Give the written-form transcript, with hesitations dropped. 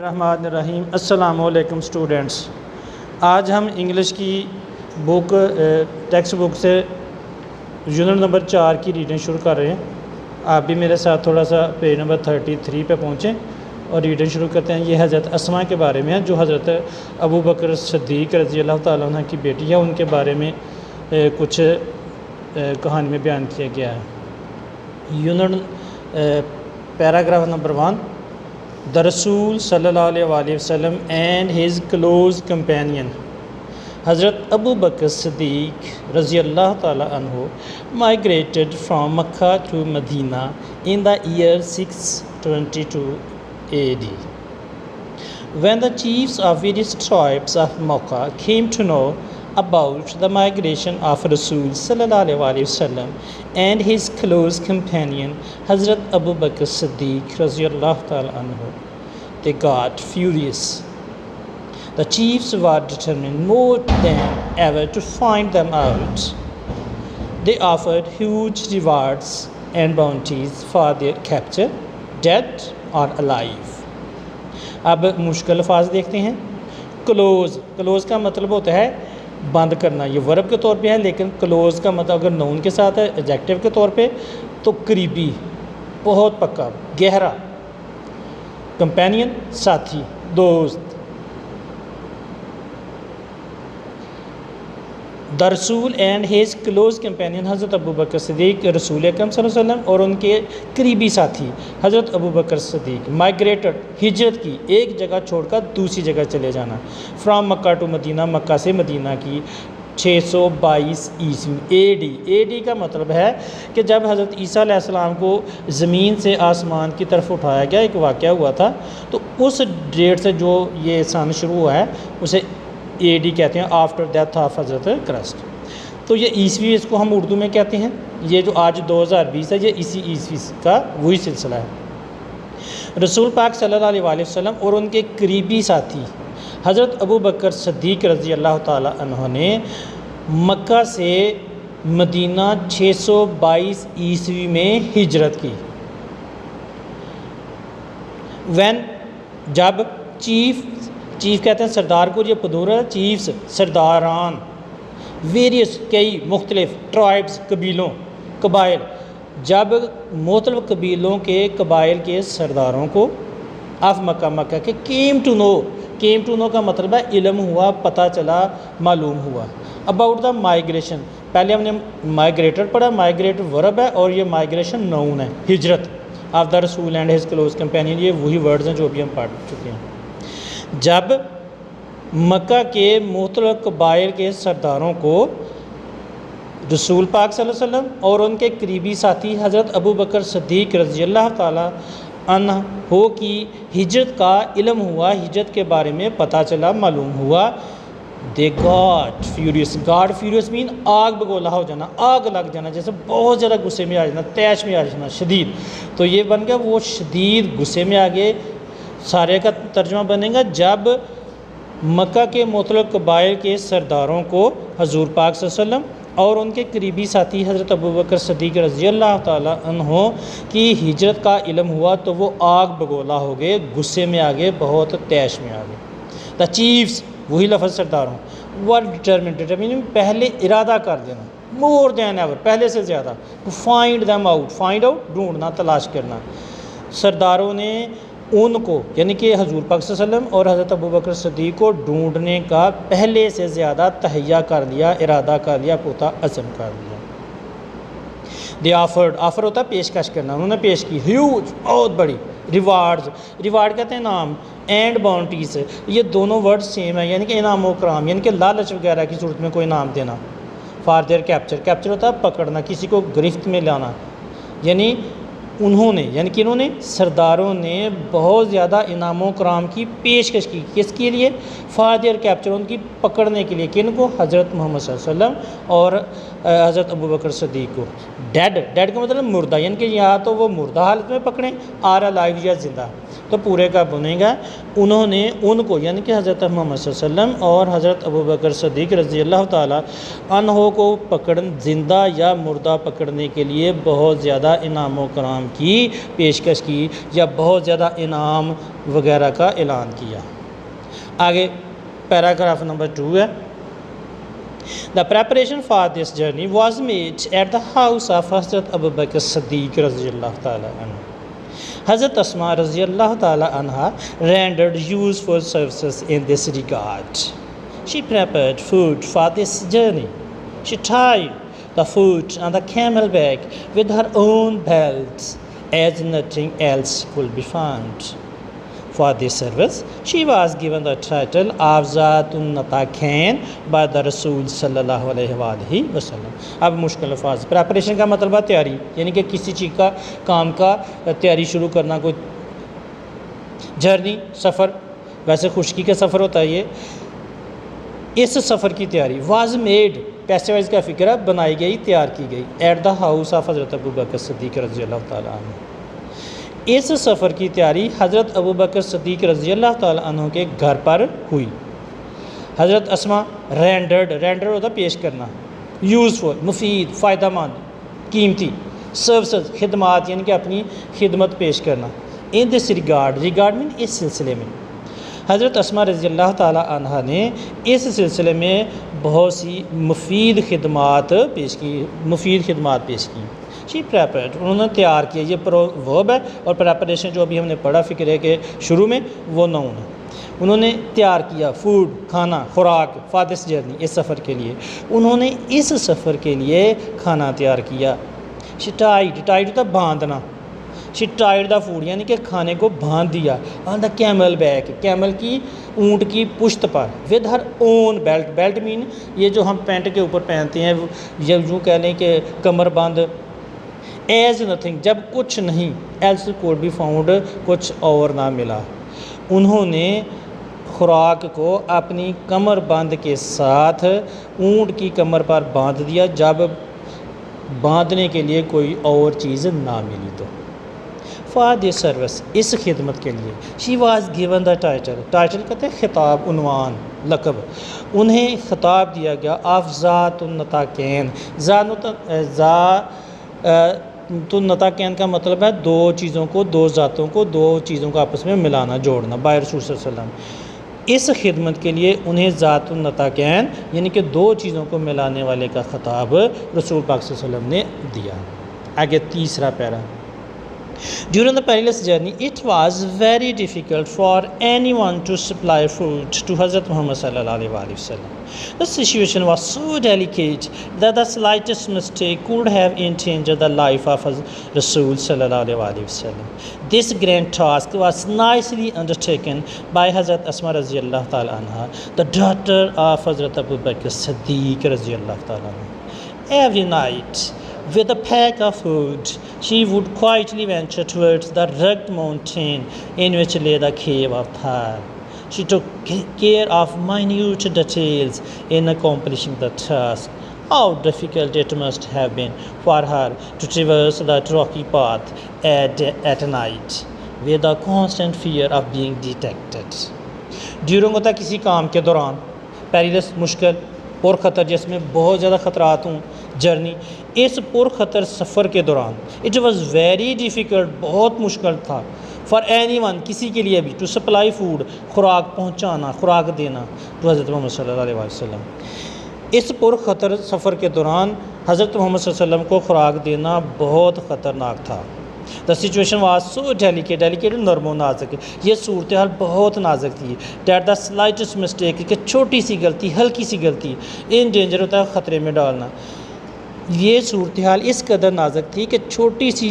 रहमानिर्रहीम। अस्सलामुअलैकुम स्टूडेंट्स, आज हम इंग्लिश की बुक टेक्स्ट बुक से यूनिट नंबर 4 की रीडिंग शुरू कर रहे हैं। आप भी मेरे साथ थोड़ा सा पेज नंबर 33 पे पहुँचें और रीडिंग शुरू करते हैं। ये हज़रत अस्मा के बारे में है, जो हज़रत अबू बकर सिद्दीक़ रज़ी अल्लाह तआला अन्हा की बेटी है। उनके बारे में कुछ कहानी में बयान किया गया है। यूनिट पैराग्राफ नंबर 1, द रसूल सल्लल्लाहु अलैहि वसल्लम एंड हिज क्लोज कंपेनियन हज़रत अबू बकर सिद्दीक़ रज़ी अल्लाह तआला अन्हु migrated from Mecca to Medina in the year 622 AD. When the chiefs of various tribes of Makkah came to know about the migration of Rasul sallallahu alaihi wasallam and his close companion Hazrat Abu Bakr Siddiq radhiyallahu ta'ala anhu, they got furious. The chiefs were determined more than ever to find them out. They offered huge rewards and bounties for their capture, dead or alive. अब मुश्किल अल्फाज देखते हैं। Close का मतलब होता है बंद करना। ये वर्ब के तौर पे है, लेकिन क्लोज़ का मतलब अगर नाउन के साथ है, एडजेक्टिव के तौर पे, तो करीबी, बहुत पक्का, गहरा। कंपेनियन साथी, दोस्त। द रसूल एंड हिज क्लोज कंपेनियन हज़रत अबू बकर सिद्दीक़, रसूल अकरम सल्लल्लाहु अलैहि वसल्लम और उनके करीबी साथी हज़रत अबू बकर सिद्दीक़ माइग्रेटेड, हिजरत की, एक जगह छोड़कर दूसरी जगह चले जाना। फ्राम मक्का टू मदीना, मक्का से मदीना की 622 ईस्वी AD का मतलब है कि जब हज़रत ईसा अलैहिस्सलाम को ज़मीन से आसमान की तरफ उठाया गया, एक वाक़या हुआ था, तो उस डेट से जो ये सन शुरू हुआ है उसे AD कहते हैं, आफ्टर डेथ ऑफ हज़रत क्राइस्ट। तो ये ईस्वी, इसको हम उर्दू में कहते हैं। ये जो आज 2020 है, ये इसी ईस्वी का वही सिलसिला है। रसूल पाक सल्लल्लाहु अलैहि वसल्लम और उनके करीबी साथी हज़रत अबू बकर सिद्दीक़ रज़ी अल्लाह तआला अन्हु ने मक्का से मदीना 622 ईस्वी में हिजरत की। जब चीफ कहते हैं सरदार को, ये प्लूरल, चीफ्स सरदारान, वेरियस कई मुख्तलिफ, ट्राइब्स कबाइल, जब मुख्तलिफ कबीलों के कबाइल के सरदारों को ऑफ मक्का के केम टू नो का मतलब है इल्म हुआ, पता चला, मालूम हुआ। अबाउट द माइग्रेशन, पहले हमने माइग्रेटेड पढ़ा, माइग्रेट वर्ब है और ये माइग्रेशन नाउन है, हिजरत ऑफ द रसूल एंड हिज क्लोज कंपेनियन, ये वही वर्ड्स हैं जो अभी हम पढ़ चुके हैं। जब मक्का के मुख्तलिफ कबाइल के सरदारों को रसूल पाक सल्लल्लाहु अलैहि वसल्लम और उनके करीबी साथी हज़रत अबू बकर सिद्दीक़ रज़ी अल्लाह तआला अन्हु की हिजरत का इल्म हुआ, हिजरत के बारे में पता चला, मालूम हुआ। दे गॉट फ्यूरियस मीन आग बगोला हो जाना, आग लग जाना, जैसे बहुत ज़्यादा गुस्से में आ जाना, तैश में आ जाना, शदीद। तो ये बन गया वो शदीद गुस्से में आ गए। सारे का तर्जुमा बनेगा जब मक्का के मुख्तलिफ कबाइल के सरदारों को हजूर पाक सल्लल्लाहु अलैहि वसल्लम और उनके करीबी साथी हज़रत अबू बकर सिद्दीक़ रज़ी अल्लाह तआला अन्हु की हिजरत का इल्म हुआ, तो वो आग बगोला हो गए, गुस्से में आ गए, बहुत तैश में आ गए। द चीफ्स, वही लफ्ज़ सरदारों, वर डिटरमिन पहले इरादा कर देना, मोर दैन एवर, पहले से ज़्यादा, टू फाइंड आउट, ढूंढना, तलाश करना। सरदारों ने उनको, यानी कि हजूर पाक सल्लल्लाहु अलैहि वसल्लम और हज़रत अबू बकर सिद्दीक़ को ढूंढने का पहले से ज़्यादा तहैया कर लिया, इरादा कर लिया, पुख्ता अज़म कर लिया। दे ऑफर होता है पेशकश करना, उन्होंने पेश की, ह्यूज, बहुत बड़ी, रिवार्ड कहते हैं नाम, एंड बाउंटीज, ये दोनों वर्ड सेम है, यानी कि इनाम व कराम, यानी कि लालच वगैरह की सूरत में कोई इनाम देना। फॉर देयर कैप्चर होता है पकड़ना, किसी को गिरफ्त में लाना, यानी उन्होंने, यानी कि इन्होंने, सरदारों ने बहुत ज़्यादा इनामों कराम की पेशकश की। किसके लिए? फॉर देयर कैप्चर, उनकी पकड़ने के लिए। किन को? हज़रत मोहम्मद सल्लल्लाहु अलैहि वसल्लम और हज़रत अबू बकर सिद्दीक़ को। डेड का मतलब मुर्दा, यानी कि या तो वो मुर्दा हालत में पकड़ें, आर अलाइव या ज़िंदा। तो तो पूरे का बुनेगा। उन्होंने उनको यानी कि हज़रत मोहम्मद सल्लल्लाहु अलैहि वसल्लम और हज़रत अबू बकर सिद्दीक़ रज़ी अल्लाह ताला अन्हो को ज़िंदा या मुर्दा पकड़ने के लिए बहुत ज़्यादा इनाम व कराम की पेशकश की या बहुत ज़्यादा इनाम वगैरह का ऐलान किया। आगे पैराग्राफ नंबर 2 है। The preparation for this journey was made at the house of Hazrat Abu Bakr Siddiq radhiyallahu ta'ala anhu. Hazrat Asma radhiyallahu ta'ala anha rendered useful services in this regard. She prepared food for this journey. She tied the food on the camel back with her own belt, as nothing else could be found. For this service, she was given the title of Zatun Nataqain by the Rasul sallallahu alaihi wasallam. अब मुश्किल अल्फाज। Preparation का मतलब है तैयारी, यानी कि किसी चीज़ का काम का तैयारी शुरू करना। कोई जर्नी सफ़र, वैसे खुशकी का सफ़र होता है ये, इस सफ़र की तैयारी वाज मेड, पैसे वाइज का फ़िक्र है, बनाई गई, तैयार की गई एट द हाउस ऑफ हज़रत अबू बकर सिद्दीक़ रज़ी अल्लाह ताला अन्हु। इस सफ़र की तैयारी हज़रत अबू बकर सिद्दीक़ रज़ी अल्लाह ताला अन्हु के घर पर हुई। हज़रत अस्मा रेंडर होता पेश करना, यूज़फुल मुफीद, फ़ायदेमंद, कीमती, सर्विसेज खिदमात यानी कि अपनी खिदमत पेश करना। इन दिस रिगार्ड मीन इस सिलसिले में हज़रत अस्मा रज़ी अल्लाह ताला अन्हा ने इस सिलसिले में बहुत सी मुफीद खिदमात पेश की। शी प्रेपरेट, उन्होंने तैयार किया, ये वर्ब है, और प्रेपरेशन जो अभी हमने पढ़ा फ़िक्र के शुरू में वो नाउन है। उन्होंने तैयार किया फूड, खाना, खुराक फॉर दिस जर्नी, इस सफ़र के लिए। उन्होंने इस सफ़र के लिए खाना तैयार किया। शी टाइड होता बांधना, शी टाइड द फूड यानी कि खाने को बांध दिया on the camel back, camel की ऊँट की पुश्त पर, with her own belt mean ये जो हम पैंट के ऊपर पहनते हैं, या यूँ कह लें कि कमरबंद। एज नथिंग, जब कुछ नहीं, एल्स कोड भी फाउंड, कुछ और ना मिला। उन्होंने खुराक को अपनी कमर बंद के साथ ऊँट की कमर पर बांध दिया जब बांधने के लिए कोई और चीज़ ना मिली तो। फॉर दिस सर्विस, इस खिदमत के लिए, she was given the title कहते हैं खिताब, उन्वान, लकब। उन्हें खिताब दिया गया ऑफ ज़ातुन नताक़ैन। तो नताक़ैन का मतलब है दो चीज़ों को, दो ज़ातों को, दो चीज़ों को आपस में मिलाना, जोड़ना, बाय रसूल सल्लल्लाहु अलैहि वसल्लम। इस खिदमत के लिए उन्हें ज़ातुन नताक़ैन यानी कि दो चीज़ों को मिलाने वाले का खिताब रसूल पाक सल्लल्लाहु अलैहि वसल्लम ने दिया। आगे तीसरा para. During the perilous journey, it was very difficult for anyone to supply food to Hazrat Muhammad sallallahu alaihi wasallam. The situation was so delicate that the slightest mistake could have endangered the life of Rasul sallallahu alaihi wasallam. This grand task was nicely undertaken by Hazrat Asma radhiyallahu ta'ala anha, the daughter of Hazrat Abu Bakr Siddiq radhiyallahu ta'ala anha. Every night, with a pack of food, she would quietly venture towards the rugged mountain in which lay the cave of Thar. She took care of minute details in accomplishing the task. How difficult it must have been for her to traverse that rocky path at night with the constant fear of being detected. During होता किसी काम के दौरान, perilous मुश्किल और ख़तर, जिसमें बहुत ज़्यादा ख़तरात हों, जर्नी, इस पुरखतर सफ़र के दौरान इट वॉज़ वेरी डिफ़िकल्ट, बहुत मुश्किल था फॉर एनी वन, किसी के लिए भी, टू सप्लाई फूड, खुराक पहुँचाना, खुराक देना टू हज़रत मोहम्मद सल्लल्लाहु अलैहि वसल्लम। इस पुरखतर सफ़र के दौरान हज़रत मोहम्मद सल्लल्लाहु अलैहि वसल्लम को खुराक देना बहुत ख़तरनाक था। The situation was so delicate नरमो नाजुक, ये सूरत हाल बहुत नाजुक थी। डैट द स्लाइटेस्ट मिस्टेक, कि छोटी सी गलती, हल्की सी गलती, इन डेंजर होता है ख़तरे में डालना। ये सूरत हाल इस कदर नाजुक थी कि छोटी सी